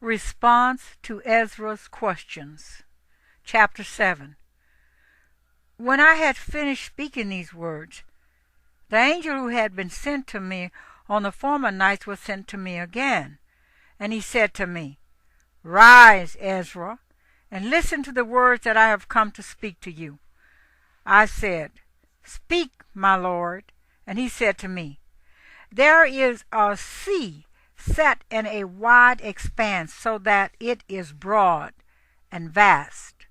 Response to Ezra's questions. Chapter 7. When I had finished speaking these words, the angel who had been sent to me on the former nights was sent to me again, and he said to me, "Rise, Ezra, and listen to the words that I have come to speak to you." I said, "Speak, my Lord." And he said to me, "There is a sea set in a wide expanse, so that it is broad and vast.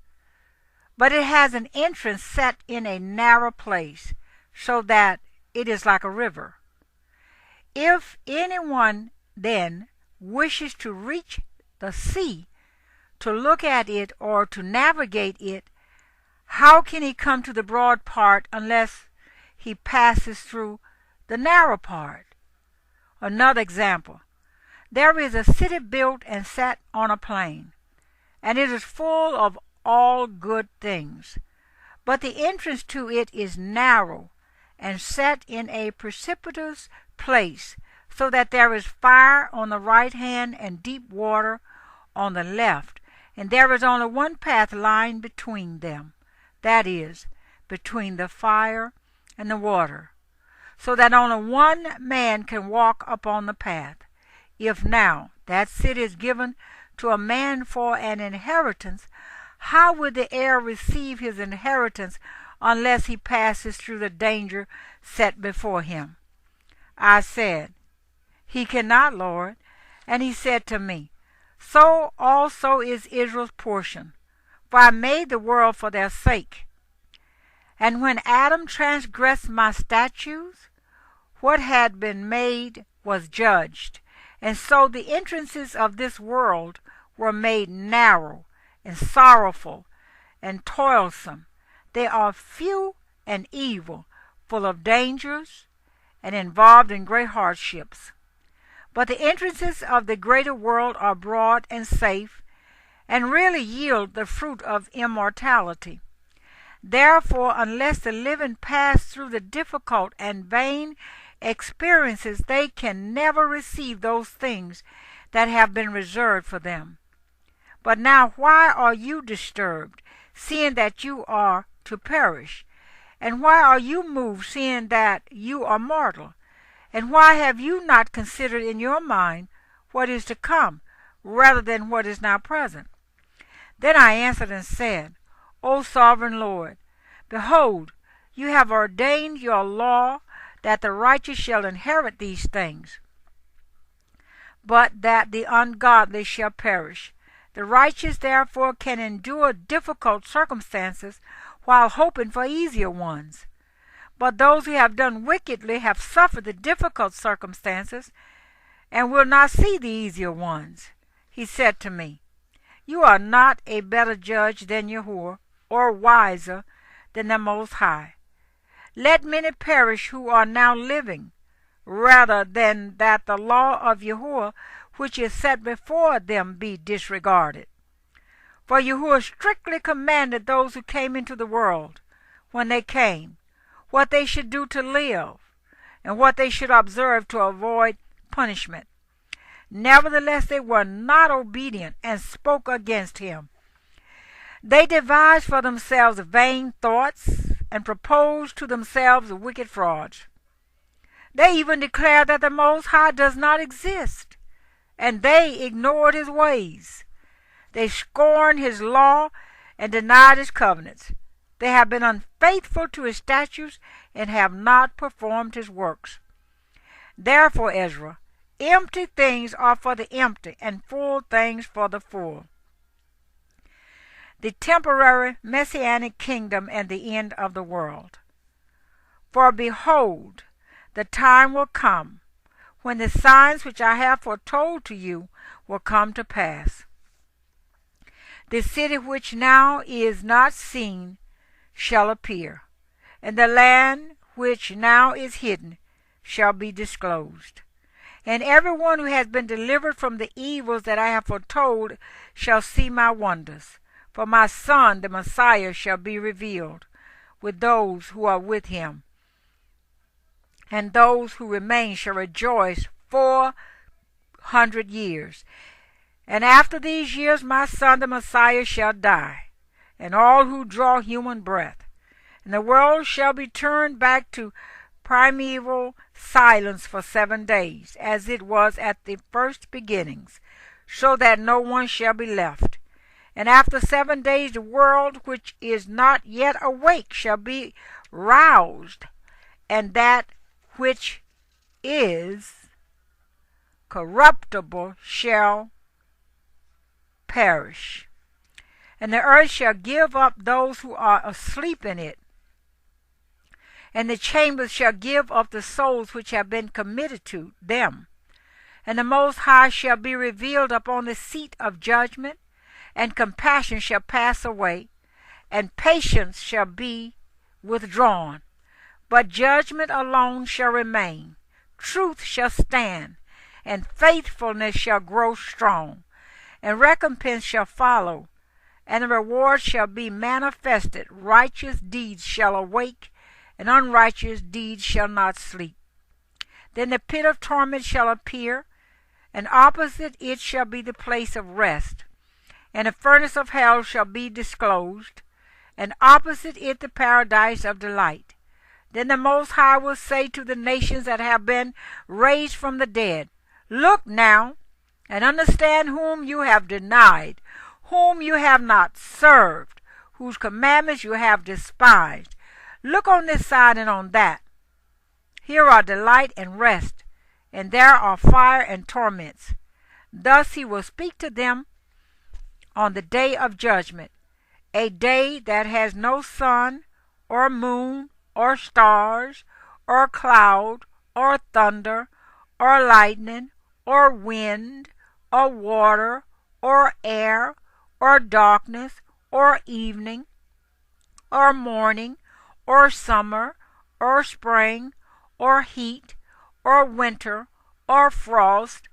But it has an entrance set in a narrow place, so that it is like a river. If anyone then wishes to reach the sea, to look at it or to navigate it, how can he come to the broad part unless he passes through the narrow part?" Another example. There is a city built and set on a plain, and it is full of all good things. But the entrance to it is narrow, and set in a precipitous place, so that there is fire on the right hand and deep water on the left, and there is only one path lying between them, that is, between the fire and the water, so that only one man can walk upon the path. If now that city is given to a man for an inheritance, how would the heir receive his inheritance unless he passes through the danger set before him? I said, "He cannot, Lord." And he said to me, "So also is Israel's portion, for I made the world for their sake. And when Adam transgressed my statutes, what had been made was judged. And so the entrances of this world were made narrow and sorrowful and toilsome. They are few and evil, full of dangers, and involved in great hardships. But the entrances of the greater world are broad and safe, and really yield the fruit of immortality. Therefore, unless the living pass through the difficult and vain experiences, they can never receive those things that have been reserved for them. But now why are you disturbed, seeing that you are to perish? And why are you moved, seeing that you are mortal? And why have you not considered in your mind what is to come, rather than what is now present?" Then I answered and said, "O sovereign Lord, behold, you have ordained your law that the righteous shall inherit these things, but that the ungodly shall perish. The righteous therefore can endure difficult circumstances while hoping for easier ones. But those who have done wickedly have suffered the difficult circumstances and will not see the easier ones." He said to me, "You are not a better judge than Yahuwah, or wiser than the Most High. Let many perish who are now living, rather than that the law of Yahuwah, which is set before them, be disregarded. For Yahuwah strictly commanded those who came into the world, when they came, what they should do to live, and what they should observe to avoid punishment. Nevertheless, they were not obedient, and spoke against him. They devised for themselves vain thoughts, and proposed to themselves wicked frauds. They even declared that the Most High does not exist, and they ignored his ways. They scorned his law and denied his covenants. They have been unfaithful to his statutes and have not performed his works. Therefore, Ezra, empty things are for the empty, and full things for the full. The temporary messianic kingdom and the end of the world. For behold, the time will come when the signs which I have foretold to you will come to pass. The city which now is not seen shall appear, and the land which now is hidden shall be disclosed. And everyone who has been delivered from the evils that I have foretold shall see my wonders. For my Son, the Messiah, shall be revealed with those who are with him. And those who remain shall rejoice 400 years. And after these years my son the Messiah shall die, and all who draw human breath, and the world shall be turned back to primeval silence for 7 days, as it was at the first beginnings, so that no one shall be left. And after 7 days the world which is not yet awake shall be roused, and that which is corruptible shall perish. And the earth shall give up those who are asleep in it, and the chambers shall give up the souls which have been committed to them. And the Most High shall be revealed upon the seat of judgment, and compassion shall pass away, and patience shall be withdrawn. But judgment alone shall remain. Truth shall stand, and faithfulness shall grow strong, and recompense shall follow, and the reward shall be manifested. Righteous deeds shall awake, and unrighteous deeds shall not sleep. Then the pit of torment shall appear, and opposite it shall be the place of rest. And the furnace of hell shall be disclosed, and opposite it the paradise of delight. Then the Most High will say to the nations that have been raised from the dead, Look now, and understand whom you have denied, whom you have not served, whose commandments you have despised. Look on this side and on that. Here are delight and rest, and there are fire and torments. Thus he will speak to them on the day of judgment, a day that has no sun, or moon, or stars, or cloud, or thunder, or lightning, or wind, or water, or air, or darkness, or evening, or morning, or summer, or spring, or heat, or winter, or frost,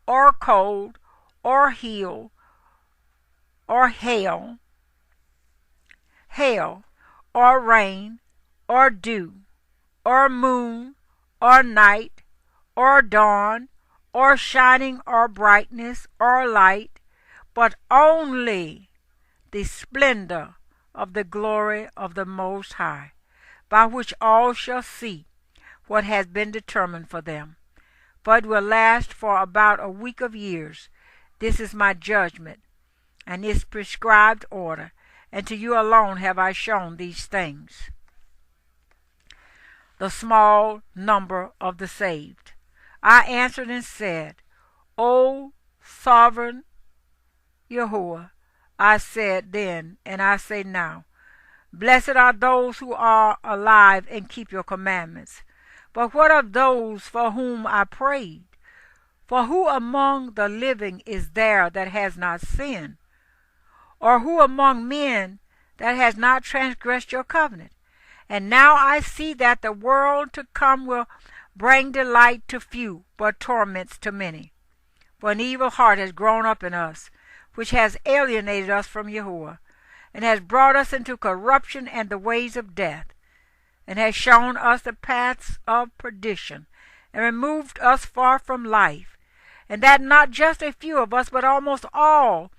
or cold, or hail, or rain, or dew, or moon, or night, or dawn, or shining, or brightness, or light, but only the splendor of the glory of the Most High, by which all shall see what has been determined for them. For it will last for about a week of years. This is my judgment, and its prescribed order, and to you alone have I shown these things. The small number of the saved. I answered and said, O sovereign Yahuwah, I said then, and I say now, Blessed are those who are alive and keep your commandments. But what of those for whom I prayed? For who among the living is there that has not sinned? Or who among men that has not transgressed your covenant? And now I see that the world to come will bring delight to few, but torments to many. For an evil heart has grown up in us, which has alienated us from Yahuwah, and has brought us into corruption and the ways of death, and has shown us the paths of perdition, and removed us far from life, and that not just a few of us, but almost all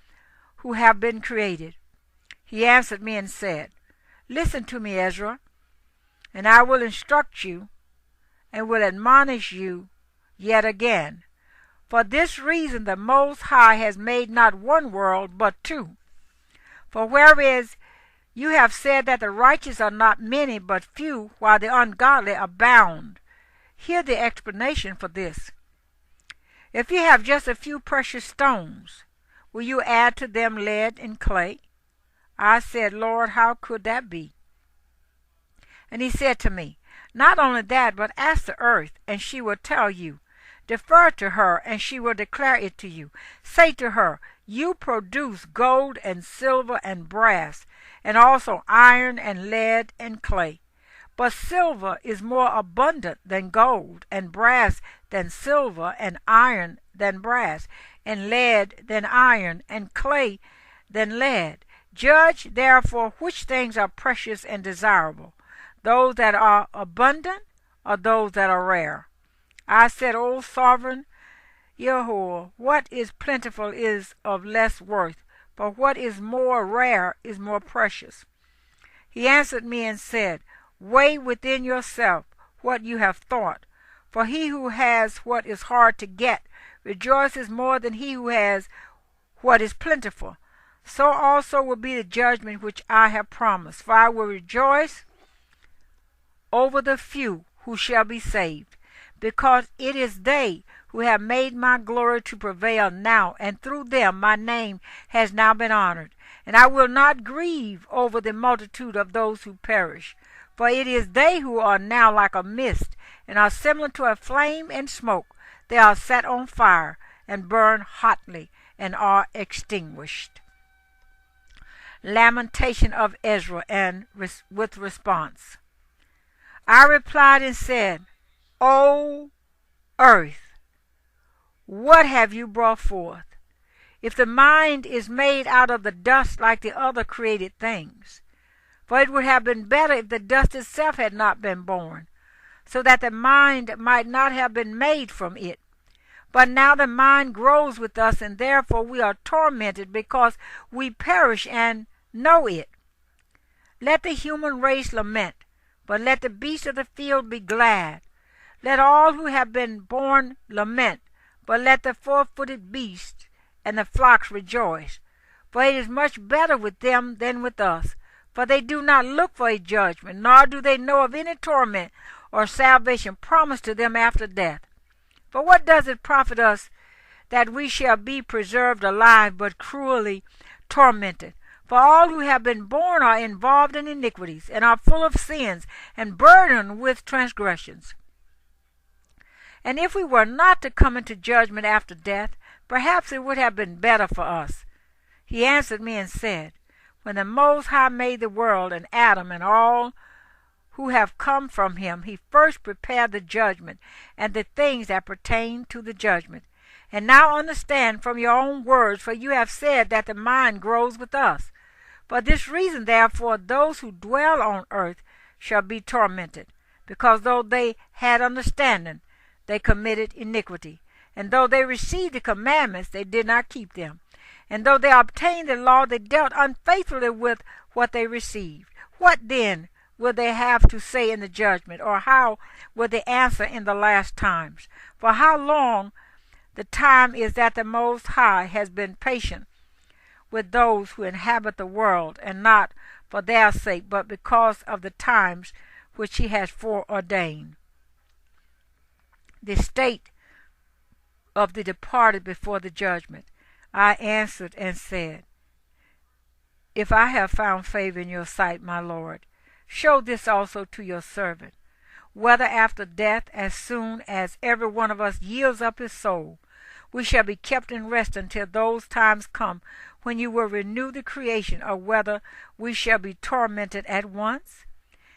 who have been created. He answered me and said, Listen to me, Ezra, and I will instruct you, and will admonish you yet again. For this reason the Most High has made not one world, but two. For whereas you have said that the righteous are not many, but few, while the ungodly abound, hear the explanation for this. If you have just a few precious stones, will you add to them lead and clay? I said, Lord, how could that be? And he said to me, Not only that, but ask the earth, and she will tell you. Defer to her, and she will declare it to you. Say to her, You produce gold and silver and brass, and also iron and lead and clay. But silver is more abundant than gold, and brass than silver, and iron than brass, and lead than iron, and clay than lead. Judge therefore which things are precious and desirable, those that are abundant or those that are rare. I said, O sovereign Yahuwah, what is plentiful is of less worth, but what is more rare is more precious. He answered me and said, Weigh within yourself what you have thought, for he who has what is hard to get rejoices more than he who has what is plentiful. So also will be the judgment which I have promised, for I will rejoice over the few who shall be saved, because it is they who have made my glory to prevail now, and through them my name has now been honored. And I will not grieve over the multitude of those who perish, for it is they who are now like a mist, and are similar to a flame and smoke. They are set on fire, and burn hotly, and are extinguished. Lamentation of Ezra, and with response. I replied and said, O earth, what have you brought forth? If the mind is made out of the dust like the other created things, for it would have been better if the dust itself had not been born, so that the mind might not have been made from it. But now the mind grows with us, and therefore we are tormented because we perish and know it. Let the human race lament, but let the beasts of the field be glad. Let all who have been born lament, but let the four-footed beasts and the flocks rejoice. For it is much better with them than with us. For they do not look for a judgment, nor do they know of any torment or salvation promised to them after death. For what does it profit us that we shall be preserved alive, but cruelly tormented? For all who have been born are involved in iniquities, and are full of sins, and burdened with transgressions. And if we were not to come into judgment after death, perhaps it would have been better for us. He answered me and said, When the Most High made the world, and Adam, and all who have come from him, he first prepared the judgment, and the things that pertain to the judgment. And now understand from your own words, for you have said that the mind grows with us. For this reason, therefore, those who dwell on earth shall be tormented, because though they had understanding, they committed iniquity. And though they received the commandments, they did not keep them. And though they obtained the law, they dealt unfaithfully with what they received. What then will they have to say in the judgment, or how will they answer in the last times? For how long the time is that the Most High has been patient with those who inhabit the world, and not for their sake, but because of the times which he has foreordained. The state of the departed before the judgment. I answered and said, If I have found favor in your sight, my Lord, show this also to your servant, whether after death, as soon as every one of us yields up his soul, we shall be kept in rest until those times come when you will renew the creation, or whether we shall be tormented at once?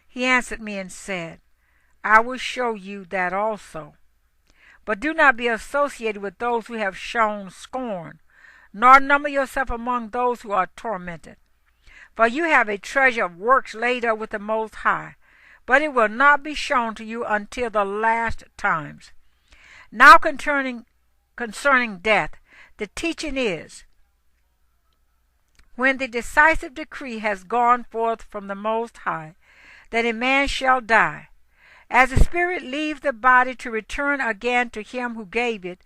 He answered me and said, I will show you that also. But do not be associated with those who have shown scorn, nor number yourself among those who are tormented. For you have a treasure of works laid up with the Most High, but it will not be shown to you until the last times. Now concerning death, the teaching is, when the decisive decree has gone forth from the Most High, that a man shall die, as the spirit leaves the body to return again to him who gave it,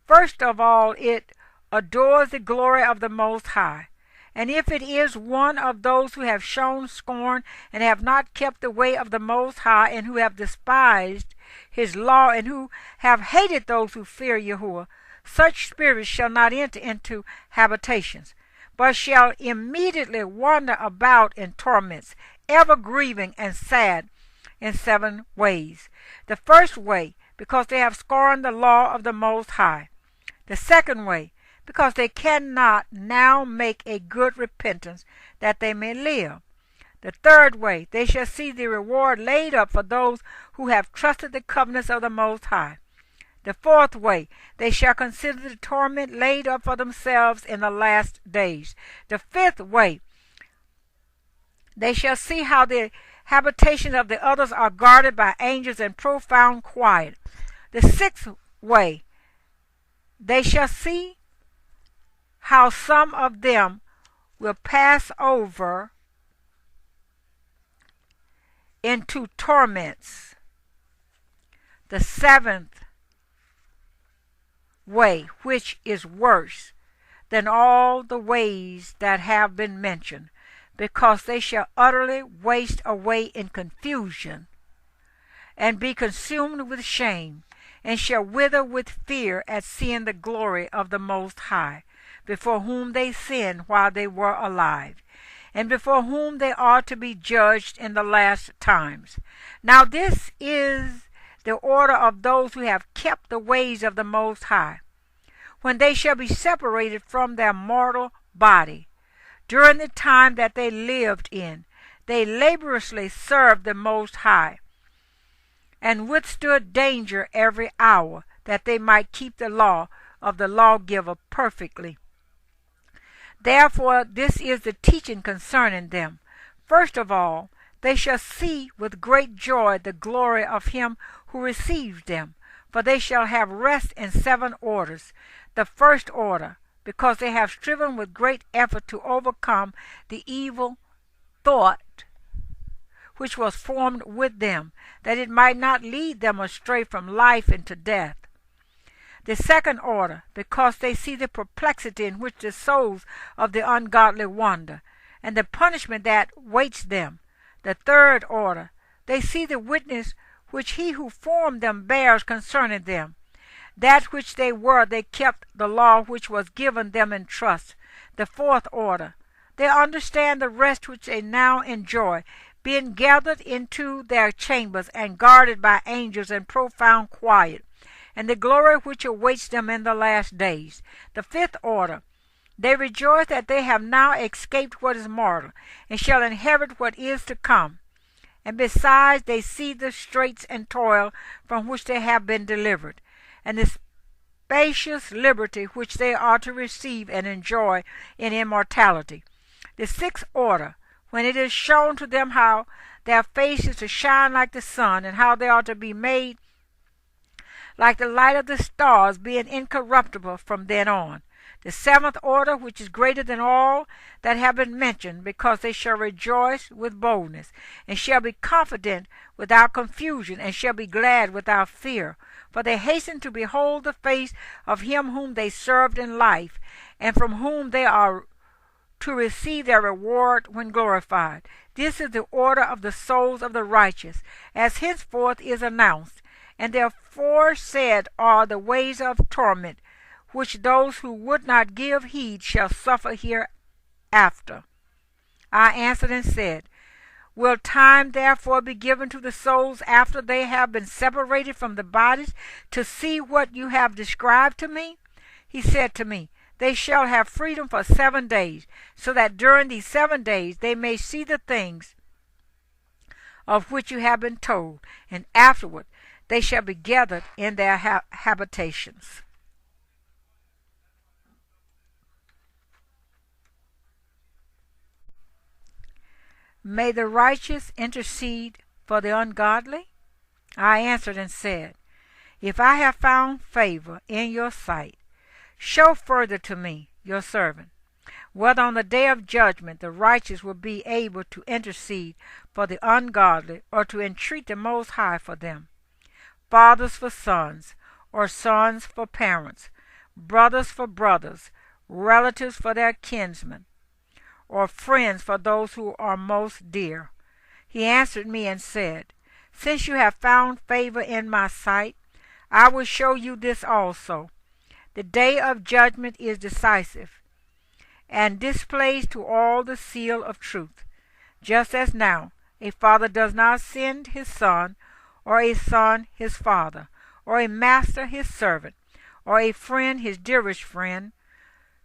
first of all it adores the glory of the Most High. And if it is one of those who have shown scorn, and have not kept the way of the Most High, and who have despised his law, and who have hated those who fear Yahuwah, such spirits shall not enter into habitations, but shall immediately wander about in torments, ever grieving and sad, in 7 ways. The first way, because they have scorned the law of the Most High. The second way, because they cannot now make a good repentance, that they may live. The third way, they shall see the reward laid up for those who have trusted the covenants of the Most High. The fourth way, they shall consider the torment laid up for themselves in the last days. The fifth way, they shall see how the habitations of the others are guarded by angels in profound quiet. The sixth way, They shall see how some of them will pass over into torments. The seventh way, which is worse than all the ways that have been mentioned, because they shall utterly waste away in confusion, and be consumed with shame, and shall wither with fear at seeing the glory of the Most High, before whom they sinned while they were alive, and before whom they are to be judged in the last times. Now this is the order of those who have kept the ways of the Most High, when they shall be separated from their mortal body. During the time that they lived in, they laboriously served the Most High, and withstood danger every hour, that they might keep the law of the lawgiver perfectly. Therefore this is the teaching concerning them. First of all, they shall see with great joy the glory of him who receives them, for they shall have rest in 7 orders. The first order, because they have striven with great effort to overcome the evil thought which was formed with them, that it might not lead them astray from life into death. The second order, because they see the perplexity in which the souls of the ungodly wander, and the punishment that waits them. The third order, they see the witness which he who formed them bears concerning them. That which they were, they kept the law which was given them in trust. The fourth order, they understand the rest which they now enjoy, being gathered into their chambers and guarded by angels in profound quiet, and the glory which awaits them in the last days. The fifth order, they rejoice that they have now escaped what is mortal, and shall inherit what is to come. And besides, they see the straits and toil from which they have been delivered, and the spacious liberty which they are to receive and enjoy in immortality. The sixth order, when it is shown to them how their face is to shine like the sun, and how they are to be made like the light of the stars, being incorruptible from then on. The seventh order, which is greater than all that have been mentioned, because they shall rejoice with boldness, and shall be confident without confusion, and shall be glad without fear. For they hasten to behold the face of him whom they served in life, and from whom they are to receive their reward when glorified. This is the order of the souls of the righteous, as henceforth is announced. And the aforesaid are the ways of torment, which those who would not give heed shall suffer hereafter. I answered and said, Will time therefore be given to the souls after they have been separated from the bodies to see what you have described to me? He said to me, They shall have freedom for 7 days, so that during these 7 days they may see the things of which you have been told, and afterward they shall be gathered in their habitations. May the righteous intercede for the ungodly? I answered and said, If I have found favor in your sight, show further to me, your servant, whether on the day of judgment the righteous will be able to intercede for the ungodly, or to entreat the Most High for them. Fathers for sons, or sons for parents, brothers for brothers, relatives for their kinsmen, or friends for those who are most dear. He answered me and said, Since you have found favor in my sight, I will show you this also. The day of judgment is decisive, and displays to all the seal of truth. Just as now a father does not send his son, or a son his father, or a master his servant, or a friend his dearest friend,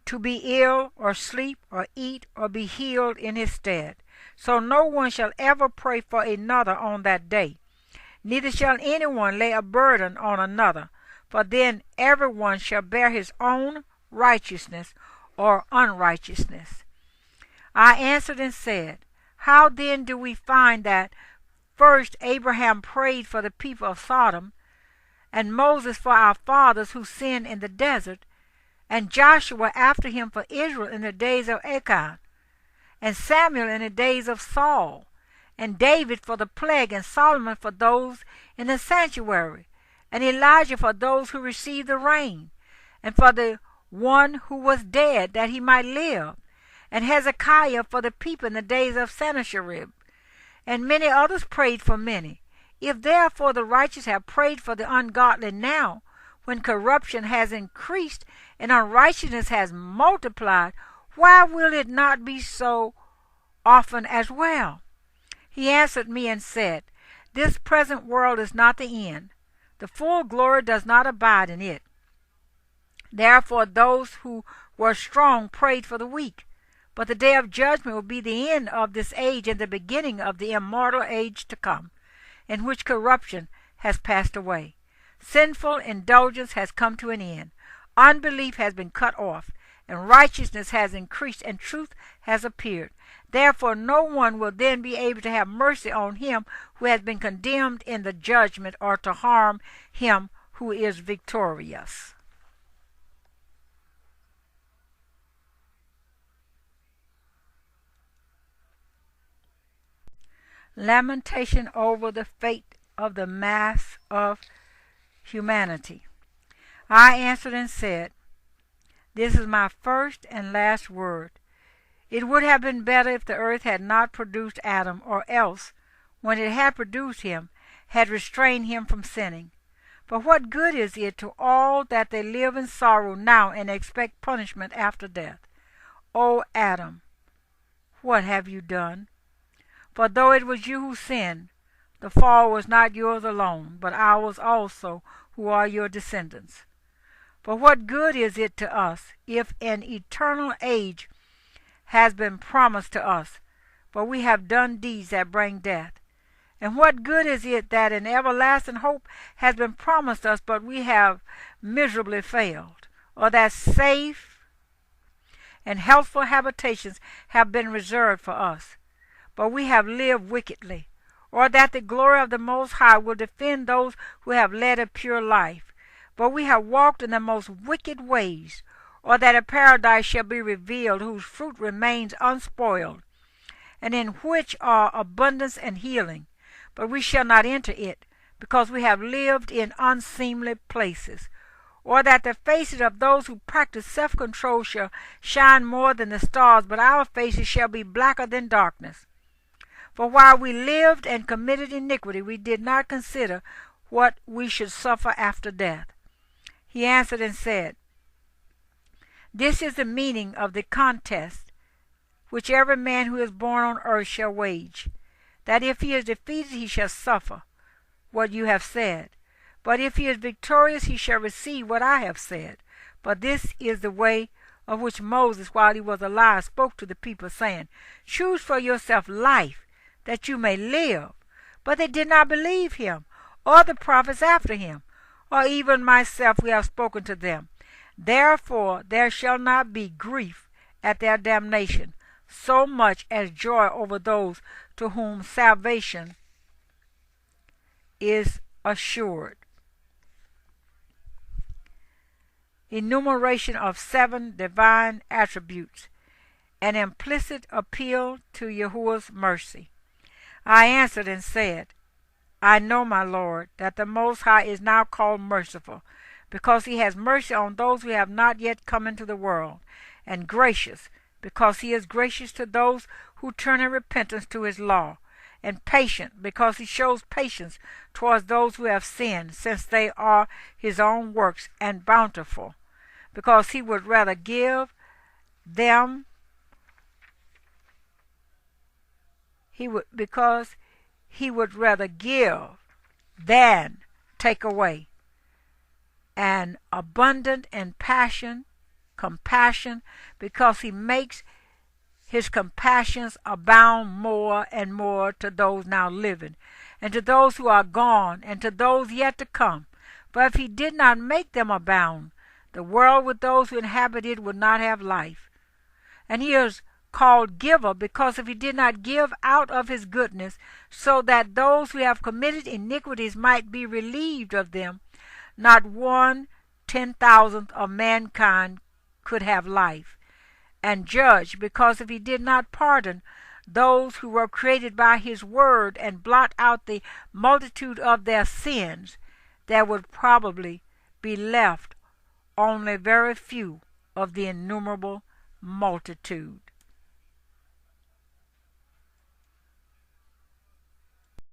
to be ill, or sleep, or eat, or be healed in his stead. So no one shall ever pray for another on that day, neither shall anyone lay a burden on another, for then everyone shall bear his own righteousness or unrighteousness. I answered and said, How then do we find that first Abraham prayed for the people of Sodom, and Moses for our fathers who sinned in the desert, and Joshua after him for Israel in the days of Achan, and Samuel in the days of Saul, and David for the plague, and Solomon for those in the sanctuary, and Elijah for those who received the rain, and for the one who was dead that he might live, and Hezekiah for the people in the days of Sennacherib. And many others prayed for many. If therefore the righteous have prayed for the ungodly now, when corruption has increased and unrighteousness has multiplied, why will it not be so often as well? He answered me and said, This present world is not the end. The full glory does not abide in it. Therefore those who were strong prayed for the weak. But the day of judgment will be the end of this age and the beginning of the immortal age to come, in which corruption has passed away. Sinful indulgence has come to an end. Unbelief has been cut off, and righteousness has increased, and truth has appeared. Therefore no one will then be able to have mercy on him who has been condemned in the judgment, or to harm him who is victorious. Lamentation over the fate of the mass of humanity. I answered and said, This is my first and last word. It would have been better if the earth had not produced Adam, or else, when it had produced him, had restrained him from sinning. But what good is it to all that they live in sorrow now and expect punishment after death? O Adam, what have you done? For though it was you who sinned, the fall was not yours alone, but ours also, who are your descendants. For what good is it to us, if an eternal age has been promised to us, for we have done deeds that bring death? And what good is it that an everlasting hope has been promised us, but we have miserably failed? Or that safe and healthful habitations have been reserved for us, but we have lived wickedly? Or that the glory of the Most High will defend those who have led a pure life, but we have walked in the most wicked ways? Or that a paradise shall be revealed, whose fruit remains unspoiled, and in which are abundance and healing, but we shall not enter it, because we have lived in unseemly places? Or that the faces of those who practice self-control shall shine more than the stars, but our faces shall be blacker than darkness? For while we lived and committed iniquity, we did not consider what we should suffer after death. He answered and said, This is the meaning of the contest which every man who is born on earth shall wage, that if he is defeated he shall suffer what you have said, but if he is victorious he shall receive what I have said. But this is the way of which Moses, while he was alive, spoke to the people, saying, Choose for yourself life, that you may live. But they did not believe him, or the prophets after him, or even myself who have spoken to them. Therefore there shall not be grief at their damnation, so much as joy over those to whom salvation is assured. Enumeration of 7 divine attributes, an implicit appeal to Yahuwah's mercy. I answered and said, I know, my Lord, that the Most High is now called merciful, because he has mercy on those who have not yet come into the world, and gracious, because he is gracious to those who turn in repentance to his law, and patient, because he shows patience towards those who have sinned, since they are his own works, and bountiful, because he would rather give them because he would rather give than take away, and abundant in compassion, because he makes his compassions abound more and more to those now living, and to those who are gone, and to those yet to come. For if he did not make them abound, the world with those who inhabit it would not have life. And he is called giver, because if he did not give out of his goodness, so that those who have committed iniquities might be relieved of them, not 1/10,000th of mankind could have life, and judge, because if he did not pardon those who were created by his word and blot out the multitude of their sins, there would probably be left only very few of the innumerable multitude.